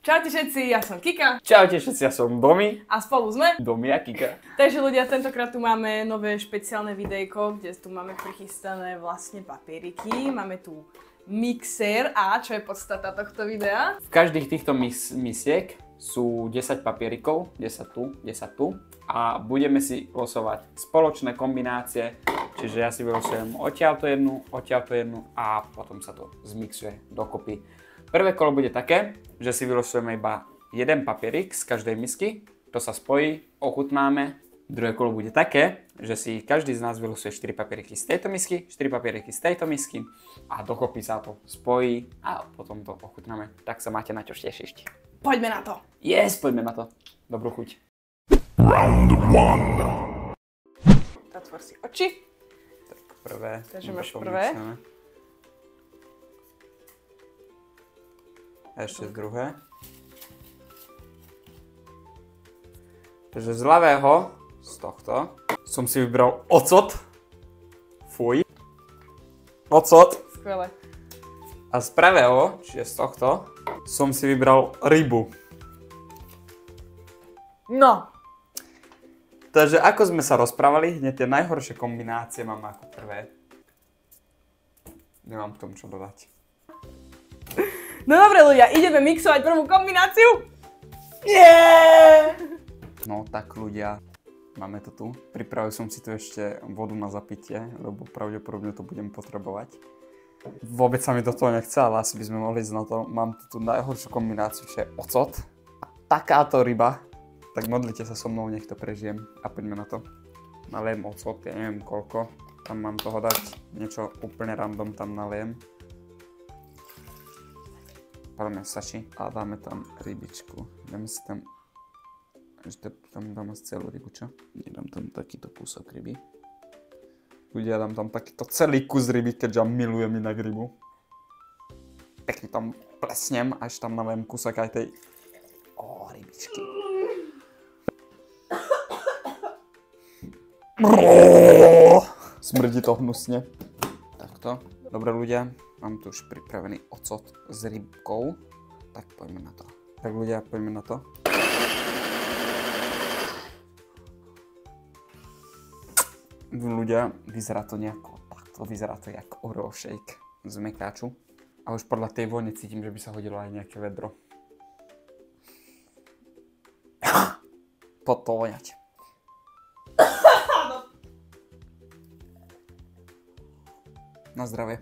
Čaute všetci, ja som Kika. Čaute všetci, ja som Domi. A spolu sme Domi a Kika. Takže ľudia, tentokrát tu máme nové špeciálne videjko, kde tu máme prichystané vlastne papieriky. Máme tu mixér a čo je podstata tohto videa? V každých týchto misiek sú 10 papierikov, 10 tu a budeme si losovať spoločné kombinácie, čiže ja si vylosujem odtiaľto jednu a potom sa to zmixuje dokopy. Prvé kolo bude také, že si vylosujeme iba jeden papierik z každej misky, to sa spojí, ochutnáme. Druhé kolo bude také, že si každý z nás vylosuje 4 papieriky z tejto misky, 4 papieriky z tejto misky a dokopy sa to spojí a potom to ochutnáme. Tak sa máte na čo tešiť. Poďme na to! Yes, poďme na to. Dobrú chuť. Round 1. Zatvor si oči. Tak prvé. Takže máš prvé. A ešte druhé. Takže z ľavého, z tohto, som si vybral ocot. Fuj. Ocot. Skvelé. A z pravého, čiže z tohto, som si vybral rybu. No. Takže ako sme sa rozprávali, hneď tie najhoršie kombinácie mám ako prvé. Nemám k tomu čo dodať. No dobre ľudia, ideme mixovať prvú kombináciu. Yeah! No tak ľudia, máme to tu. Pripravil som si tu ešte vodu na zapitie, lebo pravdepodobne to budem potrebovať. Vôbec sa mi do toho nechce, ale asi by sme mohli ísť na to. Mám tu najhoršiu kombináciu, čo je ocot a takáto ryba. Tak modlite sa so mnou, nech to prežijem a poďme na to. Nalejem ocot, ja neviem koľko. Tam mám toho dať, niečo úplne random tam nalejem. Palme sači a dáme tam rybičku. Dáme si tam, tam dáme celú rybu, čo? Nedám tam takýto kúsok ryby. Ľudia, dám tam takýto celý kus ryby, keďže ja milujem inak rybu. Pekne tam plesnem, až tam nalejem kúsok aj tej rybičky. Smrdí to hnusne. Takto. Dobre ľudia, mám tu už pripravený ocot s rybkou. Tak poďme na to. Tak ľudia, poďme na to. Ľudia, vyzerá to nejako takto. Vyzerá to jak Oreo shake z mekáču. A už podľa tej vône cítim, že by sa hodilo aj nejaké vedro. Pod to voňať. Na zdravie.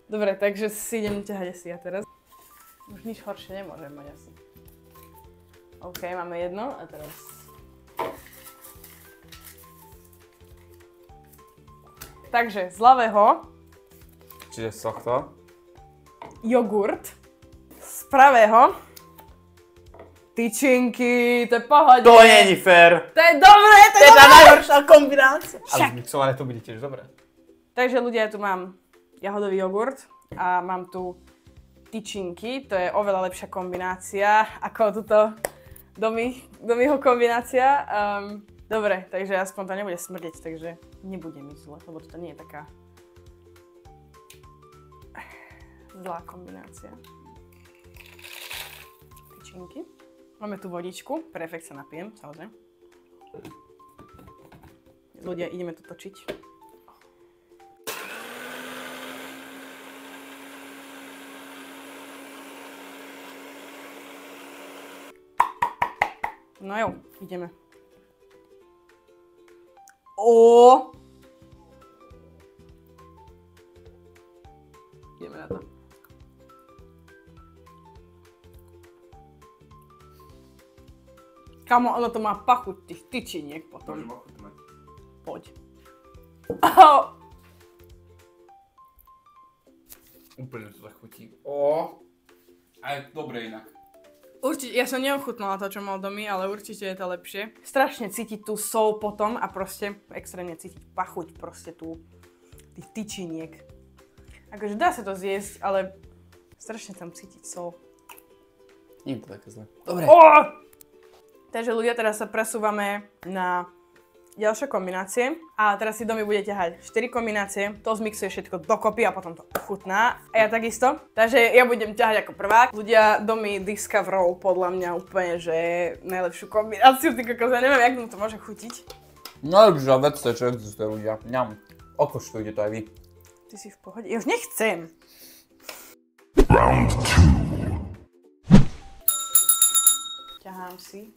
Dobre, takže si idem ťahať asi ja teraz. Už nič horšie nemôžem mať asi. OK, máme jedno a teraz... Takže z ľavého Čiže z tohto. jogurt, z pravého tyčinky, to je pohode. To není fér. To je dobré, to je tá najhoršia kombinácia. Ale zmixované to bude tiež dobré. Takže ľudia, ja tu mám jahodový jogurt a mám tu tyčinky, to je oveľa lepšia kombinácia ako túto Domiho kombinácia. Dobre, takže aspoň to nebude smrdeť, takže nebude mi zle, lebo to nie je taká zlá kombinácia. Tyčinky. Máme tu vodičku, perfekt sa napijem, samozrejme. Ľudia, ideme to točiť. No jo, ideme. Ideme na to. Kamo, ono to má pachuť tých tyčiniek potom. Môžem ochutnať. Poď. Úplne to tak chutí. A je dobre inak. Určite, ja som neochutnala to, čo mal Domi, ale určite je to lepšie. Strašne cítiť tú sol potom a proste extrémne cítiť pachuť proste tú tých tyčiniek. Akože dá sa to zjesť, ale strašne tam cítiť sol. Nie je to také zle. Dobre. Takže ľudia, teraz sa presúvame na ďalšie kombinácie. A teraz si Domi bude ťahať 4 kombinácie, to zmixuje všetko dokopy a potom to ochutná. A ja takisto. Takže ja budem ťahať ako prvák. Ľudia, Domi discoverol podľa mňa úplne, že najlepšiu kombináciu, ty kokos, ja neviem, jak mu to môže chutiť. Najlepšia vec, čo existuje, ľudia. Ňam. Okoštujte to aj vy. Ty si v pohode? Ja už nechcem. Round 2. Ťahám si.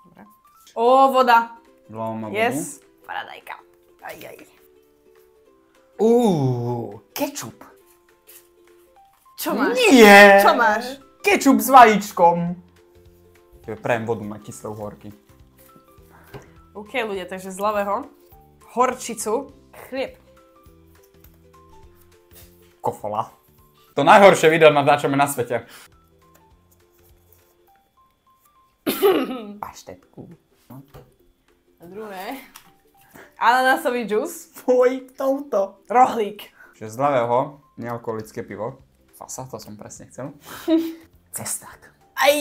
Dobre. Ó, voda. Vlávam vodu. Yes. Paradajka. Aj. Kečup. Čo máš? Nie! Čo máš? Kečup s vajíčkom. Tebe prajem vodu na kyslé uhorky. OK, ľudia, takže z ľavého. Horčicu. Chlieb. Kofola. To najhoršie video natáčame na svete. Paštetku. A druhé. Ananásový džus. Fuj, touto. Rohlík. Čiže z ľavého nealkoholické pivo. Fasa, to som presne chcel. Cesták. Aj.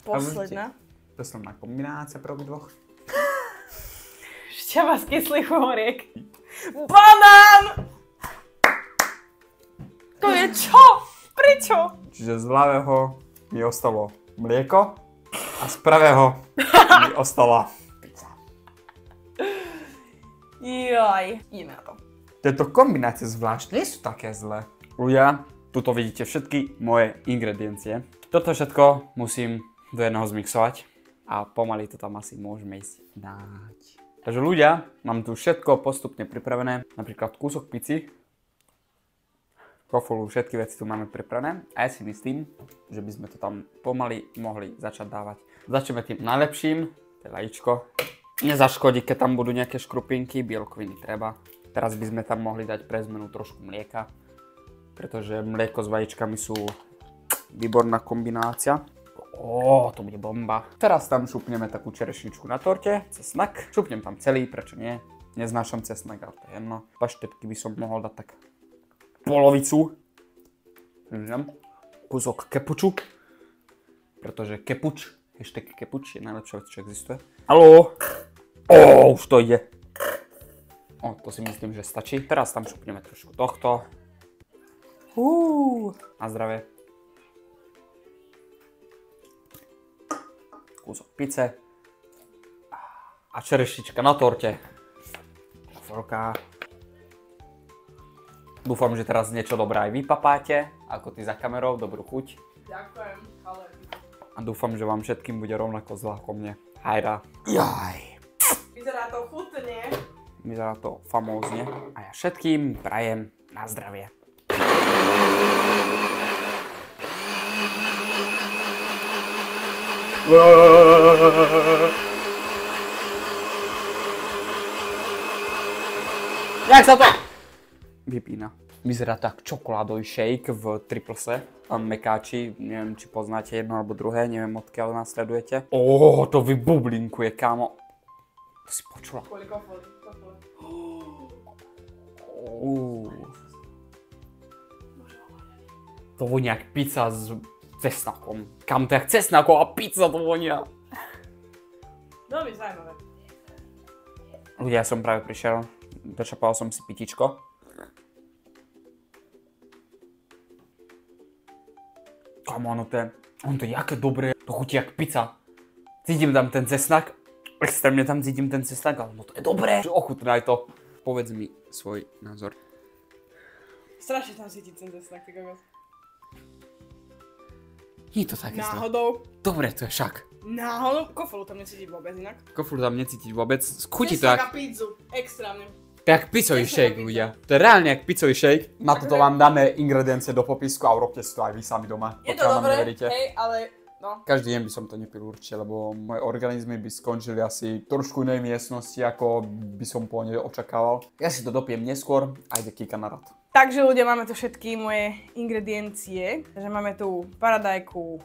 Posledná. Posledná kombinácia pre obidvoch. Šťava z kyslých horiek. Banán! To je čo? Prečo? Čiže z ľavého mi ostalo mlieko a z pravého mi ostala pizza. Jaj. Ideme na to. Tieto kombinácie zvlášť nie sú také zlé. Ľudia, tuto vidíte všetky moje ingrediencie. Toto všetko musím do jedného zmixovať a pomaly to tam asi môžeme ísť dať. Takže ľudia, mám tu všetko postupne pripravené, napríklad kúsok pici, kofolu, všetky veci tu máme pripravené a ja si myslím, že by sme to tam pomaly mohli začať dávať. Začneme tým najlepším, to je vajíčko. Nezaškodí, keď tam budú nejaké škrupinky, bielkoviny treba. Teraz by sme tam mohli dať pre zmenu trošku mlieka, pretože mlieko s vajíčkami sú výborná kombinácia. To bude bomba. Teraz tam šupneme takú čerešničku na torte, cesnak. Šupnem tam celý, prečo nie? Neznášam cesnak, ale to je jedno. Paštetky by som mohol dať tak polovicu. Kúsok kepuču, pretože kepuč, hashtag kepuč je najlepšia vec, čo existuje. Haló! Už to ide. To si myslím, že stačí. Teraz tam šupneme trošku tohto. Na zdravie. Kúsok pice. A čereštička na torte. Kofolka. Dúfam, že teraz niečo dobré aj vypapáte, ako ty za kamerou, dobrú chuť. Ďakujem, ale... A dúfam, že vám všetkým bude rovnako zle ako mne. Hajra. Jaj. Vyzerá to chutne. Vyzerá to famózne. A ja všetkým prajem na zdravie. Jak sa to vypína? Vyzerá tak čokoládový shake v triplese. Mekáči, neviem, či poznáte jedno alebo druhé, neviem, odkiaľ nás sledujete. To vybublinkuje, kámo. To si počula. Kofoli. To vonia jak pizza s cesnakom. Kam to jak cesnaková pizza to vonia. Veľmi zaujímavé. Ľudia, ja som práve prišiel, dočapal som si pitičko. Kamo, ono to je jaké dobré, to chutí jak pizza. Cítim tam ten cesnak, extrémne tam cítim ten cesnak, ale no to je dobré. Ochutnaj to. Povedz mi svoj názor. Strašne tam cítiť ten cesnak, ty kokos. Nie je to také zlé. Náhodou. Dobre, to je však. Náhodou. Kofolu tam necítiť vôbec inak. Kofolu tam necítiť vôbec. Chutí to jak... Cesnak a pizzu. Extrémne. To je jak pizzový shake, ľudia. To je reálne jak pizzový shake. Na toto vám dáme ingrediencie do popisku a urobte si to aj vy sami doma. Je to dobré, hej, ale no. Každý deň by som to nepil určite, lebo moje organizmy by skončili asi trošku inej miestnosti, ako by som po nej očakával. Ja si to dopijem neskôr a ide kýka na rad. Takže ľudia, máme tu všetky moje ingrediencie. Takže máme tu paradajku,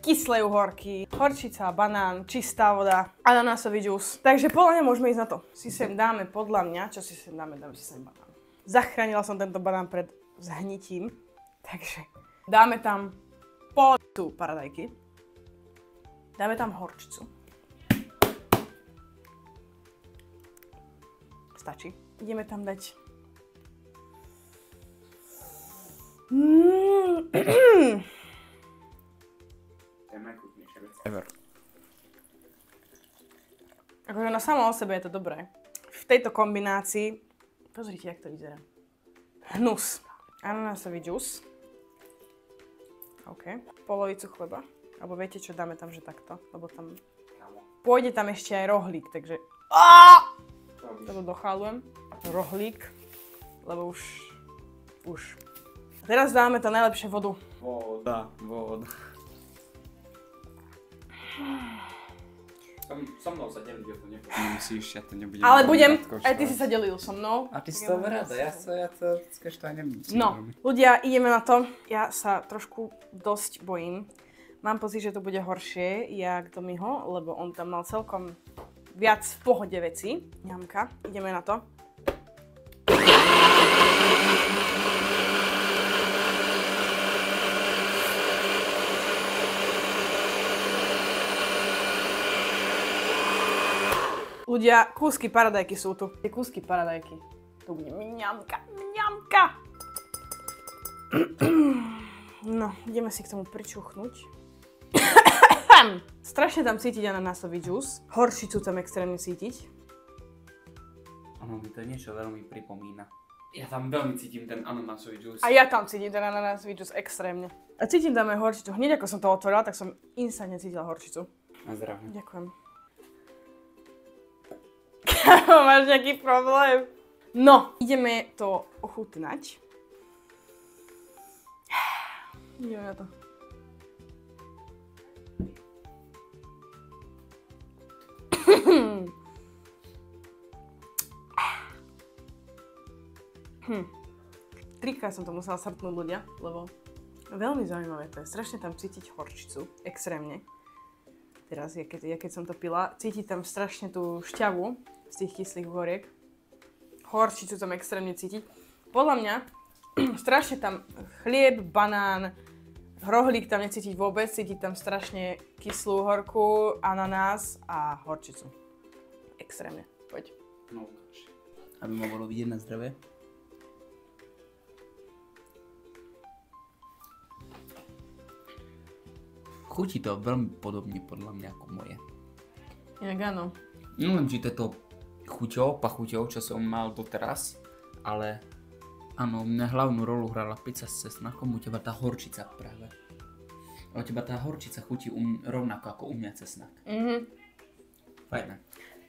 kyslé uhorky, horčica, banán, čistá voda, ananásový džús. Takže podľa mňa môžeme ísť na to. Si sem dáme podľa mňa, čo si sem dáme si sem banán. Zachránila som tento banán pred zhnitím, takže dáme tam pol paradajky. Dáme tam horčicu. stačí. Ideme tam dať... Akože na samo o sebe je to dobré. V tejto kombinácii... Pozrite, jak to vyzerá. Hnus. Ananásový džús. OK. Polovicu chleba. Alebo viete čo, dáme tam, že takto. Lebo tam... Pôjde tam ešte aj rohlík, takže... Lebo dochálujem. Rohlík. Lebo už. Teraz dáme to najlepšie vodu. Voda. So mnou sa deliť, ja to nemusíš, ja to nebudem. Ale budem, aj ty si sa delil so mnou. A ty si to rada, ja to skôr nemusím. No, ľudia, ideme na to. Ja sa trošku dosť bojím. Mám pocit, že to bude horšie, jak Tommyho, lebo on tam mal celkom viac v pohode veci. Ňamka, ideme na to. Ľudia, kúsky paradajky sú tu. Tie kúsky paradajky. Tu bude mňamka. No, ideme si k tomu pričuchnúť. Strašne tam cítiť ananásový džús. Horčicu tam extrémne cítiť. Áno, mi to niečo veľmi pripomína. Ja tam veľmi cítim ten ananásový džús. A ja tam cítim ten ananásový džús extrémne. A cítim tam aj horčicu. Hneď ako som to otvorila, tak som instantne cítila horčicu. Na zdravie. Ďakujem. Máš nejaký problém? No, ideme to ochutnať. Ideme na to. Trikrát som to musela srpnúť, ľudia, lebo veľmi zaujímavé to je. Strašne tam cítiť horčicu, extrémne. Teraz, keď som to pila, cítiť tam strašne tú šťavu z tých kyslých uhoriek. Horčicu tam extrémne cítiť. Podľa mňa strašne tam chlieb, banán, rohlík tam necítiť vôbec, cítiť tam strašne kyslú horku, ananás a horčicu. Extrémne. Poď. No, ukáž. Aby ma bolo vidieť na zdravie. Chutí to veľmi podobne podľa mňa ako moje. Inak áno. Neviem, či to chuťou, pachuťou, čo som mal doteraz, ale áno, mňa hlavnú rolu hrala pizza s cesnakom, u teba tá horčica práve. A u teba tá horčica chutí rovnako ako u mňa cesnak. Fajné.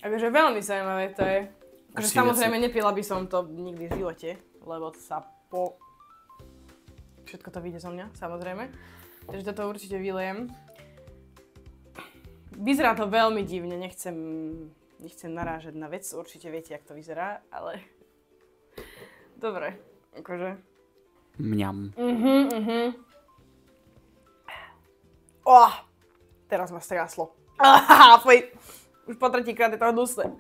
Takže veľmi zaujímavé to je. Akože samozrejme nepila by som to nikdy v živote, lebo to sa všetko to vyjde zo mňa, samozrejme. Takže toto určite vylejem. Vyzerá to veľmi divne, nechcem narážať na vec, určite viete, jak to vyzerá, ale... Dobre, akože... Mňam. Teraz ma striaslo. Fuj, už po tretíkrát je to hnusné.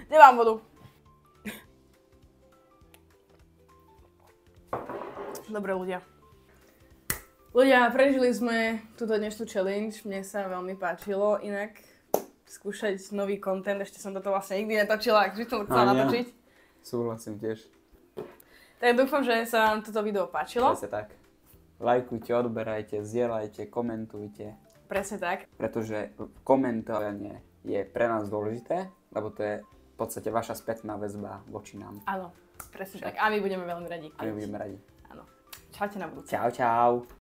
Nemám vodu. Dobre, ľudia. Ľudia, prežili sme túto dnešnú challenge, mne sa veľmi páčilo, inak skúšať nový content, ešte som toto vlastne nikdy netočila, takže som chcela natočiť. Súhlasím tiež. Tak dúfam, že sa vám toto video páčilo. Presne tak. Lajkujte, odberajte, zdieľajte, komentujte. Presne tak. Pretože komentovanie je pre nás dôležité, lebo to je v podstate vaša spätná väzba voči nám. Áno, presne tak. A my budeme veľmi radi. A my budeme radi. Áno. Čaute na budúce. Čau, čau.